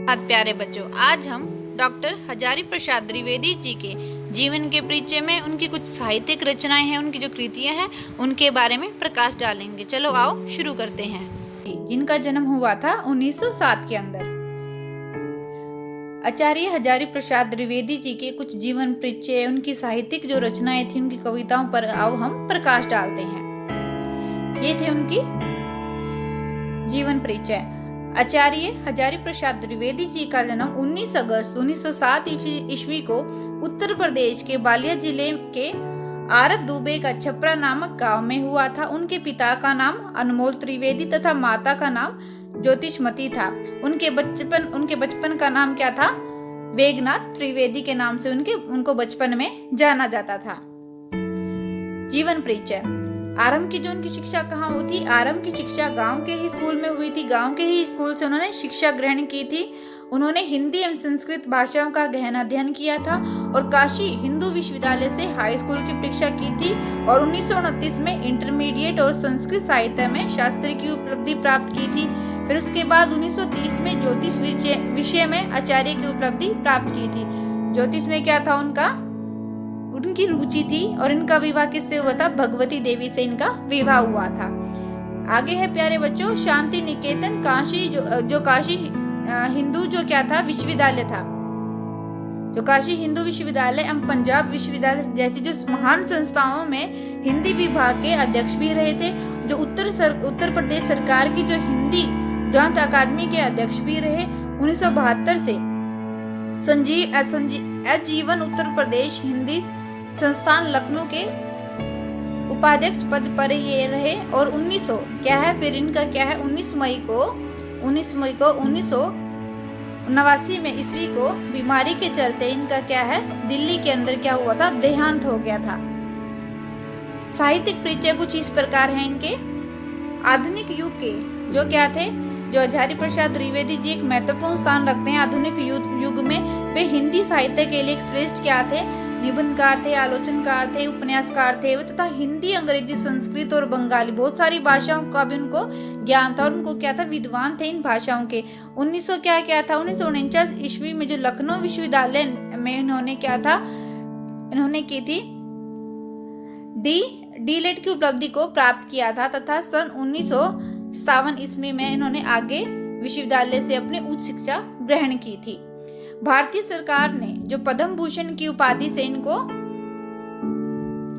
प्यारे बच्चों, आज हम डॉक्टर हजारी प्रसाद द्विवेदी जी के जीवन के परिचय में उनकी कुछ साहित्यिक रचनाएं हैं, उनकी जो कृतियां हैं उनके बारे में प्रकाश डालेंगे। चलो आओ शुरू करते हैं। जिनका जन्म हुआ था 1907 के अंदर। आचार्य हजारी प्रसाद द्विवेदी जी के कुछ जीवन परिचय, उनकी साहित्यिक जो रचनाएं थी, उनकी कविताओं पर आओ हम प्रकाश डालते हैं। ये थे उनकी जीवन परिचय। आचार्य हजारी प्रसाद द्विवेदी जी का जन्म 19 अगस्त 1907 ईस्वी को उत्तर प्रदेश के बालिया जिले के आरत दुबे का छपरा नामक गांव में हुआ था। उनके पिता का नाम अनमोल त्रिवेदी तथा माता का नाम ज्योतिषमती था। उनके बचपन का नाम क्या था? वेगनाथ त्रिवेदी के नाम से उनको बचपन में जाना जाता था। जीवन परिचय। आरंभ की जो उनकी शिक्षा कहाँ हुई थी? आरंभ की शिक्षा गांव के ही स्कूल में हुई थी। गांव के ही स्कूल से उन्होंने शिक्षा ग्रहण की थी। उन्होंने हिंदी एवं संस्कृत भाषाओं का गहन अध्ययन किया था और काशी हिंदू विश्वविद्यालय से हाई स्कूल की परीक्षा की थी और 1929 में इंटरमीडिएट और संस्कृत साहित्य में शास्त्री की उपलब्धि प्राप्त की थी। फिर उसके बाद 1930 में ज्योतिष विषय में आचार्य की उपलब्धि प्राप्त की थी। ज्योतिष में क्या था? उनकी रुचि थी और इनका विवाह किससे हुआ था? भगवती देवी से इनका विवाह हुआ था। आगे है प्यारे बच्चों, शांति निकेतन काशी जो काशी हिंदू जो क्या था? विश्वविद्यालय था। जो काशी हिंदू विश्वविद्यालय एवं पंजाब विश्वविद्यालय जैसी जो महान संस्थाओं में हिंदी विभाग के अध्यक्ष भी रहे थे। जो उत्तर प्रदेश सरकार की जो हिंदी ग्रंथ अकादमी के अध्यक्ष भी रहे। 1972 से जीवन उत्तर प्रदेश हिंदी संस्थान लखनऊ के उपाध्यक्ष पद पर ये रहे और 1900 क्या है? फिर इनका क्या है? 19 मई को 1989 में ईस्वी को बीमारी के चलते इनका क्या है? दिल्ली के अंदर क्या हुआ था? देहांत हो गया था। साहित्यिक परिचय कुछ इस प्रकार है इनके। आधुनिक युग के जो क्या थे? जो हजारी प्रसाद द्विवेदी जी एक महत्वपूर्ण स्थान रखते हैं आधुनिक युग में। वे हिंदी साहित्य के लिए एक श्रेष्ठ क्या थे? निबंधकार थे, आलोचनकार थे, उपन्यासकार थे तथा हिंदी, अंग्रेजी, संस्कृत और बंगाली बहुत सारी भाषाओं का भी उनको ज्ञान था और उनको क्या था? विद्वान थे इन भाषाओं के। 1949 ईस्वी में जो लखनऊ विश्वविद्यालय में इन्होंने क्या था? इन्होंने की थी डीलेट की उपलब्धि को प्राप्त किया था तथा सन 1957 ईस्वी में इन्होंने आगे विश्वविद्यालय से अपनी उच्च शिक्षा ग्रहण की थी। भारतीय सरकार ने जो पद्म भूषण की उपाधि से इनको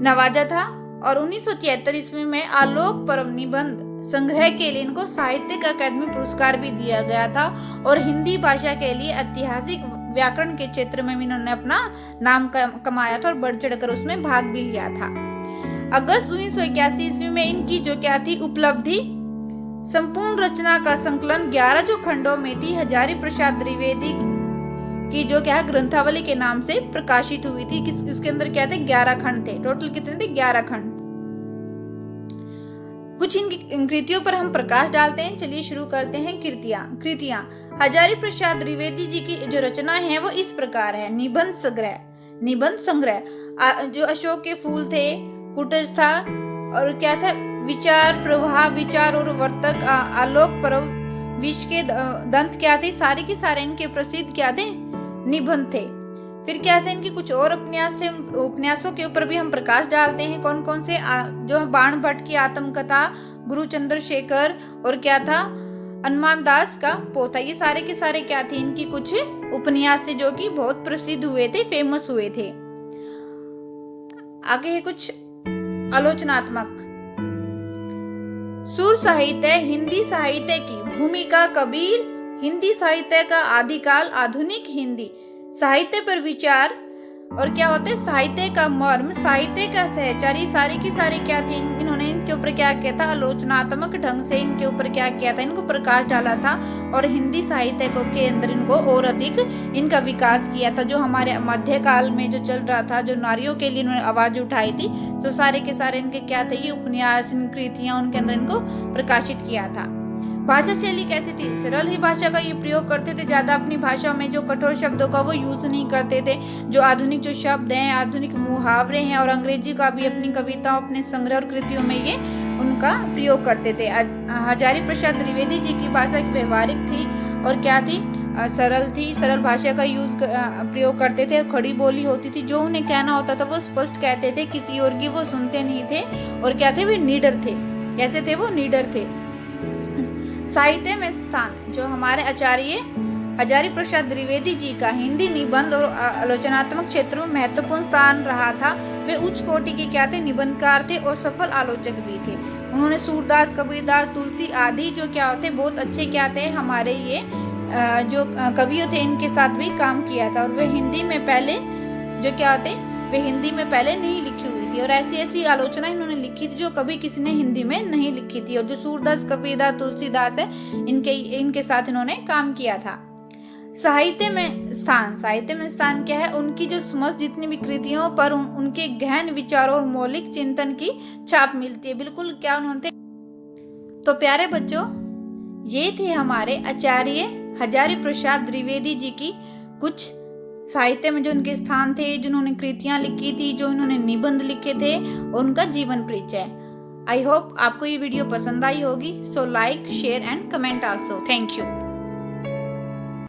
नवाजा था और 1973 ईस्वी में आलोक पर्व निबंध संग्रह के लिए इनको साहित्यिक अकादमी पुरस्कार भी दिया गया था और हिंदी भाषा के लिए ऐतिहासिक व्याकरण के क्षेत्र में इन्होंने अपना नाम कमाया था और बढ़ चढ़कर उसमें भाग भी लिया था। अगस्त 1981 ईस्वी में इनकी जो क्या थी? उपलब्धि संपूर्ण रचना का संकलन 11 जो खंडों में थी हजारी प्रसाद द्विवेदी की जो क्या ग्रंथावली के नाम से प्रकाशित हुई थी। उसके अंदर क्या थे? 11 खंड थे। टोटल कितने थे? 11 खंड। कुछ इनकी कृतियों पर हम प्रकाश डालते हैं। चलिए शुरू करते हैं। कृतियां हजारी प्रसाद द्विवेदी जी की जो रचनाएं हैं वो इस प्रकार है। निबंध संग्रह जो अशोक के फूल थे, कुटज था और क्या था? विचार प्रवाह, विचार और वर्तक, आलोक पर्व, विष के दंत क्या थे? सारे के सारे इनके प्रसिद्ध क्या थे? निबंध थे। फिर क्या थे? इनके कुछ और उपन्यास थे। उपन्यासों के ऊपर भी हम प्रकाश डालते हैं। कौन कौन से? जो बाण भट्ट की आत्मकथा, गुरु चंद्रशेखर और क्या था? हनुमान दास का पोथा। ये सारे के सारे क्या थे? इनकी कुछ उपन्यास थे जो कि बहुत प्रसिद्ध हुए थे, फेमस हुए थे। आगे है कुछ आलोचनात्मक। सुर साहित्य हिंदी साहित्य की भूमिका, कबीर हिंदी साहित्य का आदिकाल, आधुनिक हिंदी साहित्य पर विचार और क्या होते हैं? साहित्य का मर्म, साहित्य का सहचारी, सारी की सारी क्या थी? इन्होंने इनके ऊपर क्या किया था? आलोचनात्मक ढंग से इनके ऊपर क्या किया था? इनको प्रकाश डाला था और हिंदी साहित्य को के अंदर इनको और अधिक इनका विकास किया था। जो हमारे मध्यकाल में जो चल रहा था, जो नारियों के लिए इन्होंने आवाज उठाई थी, तो सारे के सारे इनके क्या थे? ये उपन्यास, कृतियां उनके अंदर इनको प्रकाशित किया था। भाषा शैली कैसी थी? सरल ही भाषा का ये प्रयोग करते थे। ज्यादा अपनी भाषा में जो कठोर शब्दों का वो यूज नहीं करते थे। जो आधुनिक जो शब्द हैं, आधुनिक मुहावरे हैं और अंग्रेजी का भी अपनी कविताओं, अपने संग्रह और कृतियों में ये उनका प्रयोग करते थे। हजारी प्रसाद द्विवेदी जी की भाषा व्यवहारिक थी और क्या थी? सरल थी, सरल भाषा का प्रयोग करते थे, खड़ी बोली होती थी, जो उन्हें कहना होता था वो स्पष्ट कहते थे, किसी और की वो सुनते नहीं थे, और क्या थे, वे निडर थे। कैसे थे वो? निडर थे। साहित्य में स्थान, जो हमारे आचार्य हजारी प्रसाद द्विवेदी जी का हिंदी निबंध और आलोचनात्मक क्षेत्रों में महत्वपूर्ण स्थान रहा था। वे उच्च कोटि के क्या थे? निबंधकार थे और सफल आलोचक भी थे। उन्होंने सूरदास, कबीरदास, तुलसी आदि जो क्या होते बहुत अच्छे क्या थे, हमारे ये जो कवियों थे, इनके साथ भी काम किया था। और वे हिंदी में पहले जो क्या होते, वे हिंदी में पहले नहीं लिखी हुई थी, और ऐसी ऐसी आलोचना इन्होंने लिखी थी जो कभी किसी ने हिंदी में नहीं लिखी थी। और जो सूरदास, कबीरदास, तुलसीदास है, इनके साथ इन्होंने काम किया था। साहित्य में स्थान, साहित्य में स्थान क्या है? उनकी जो समस्त जितनी भी कृतियों पर उनके गहन विचारों और मौलिक चिंतन की छाप मिलती है। बिल्कुल क्या उन्होंने। तो प्यारे बच्चों, ये थे हमारे आचार्य हजारी प्रसाद द्विवेदी जी की कुछ साहित्य में जो उनके स्थान थे, जिन्होंने कृतियां लिखी थी, जो इन्होंने निबंध लिखे थे, और उनका जीवन परिचय। आई होप आपको ये वीडियो पसंद आई होगी। So like, share and comment also. Thank you.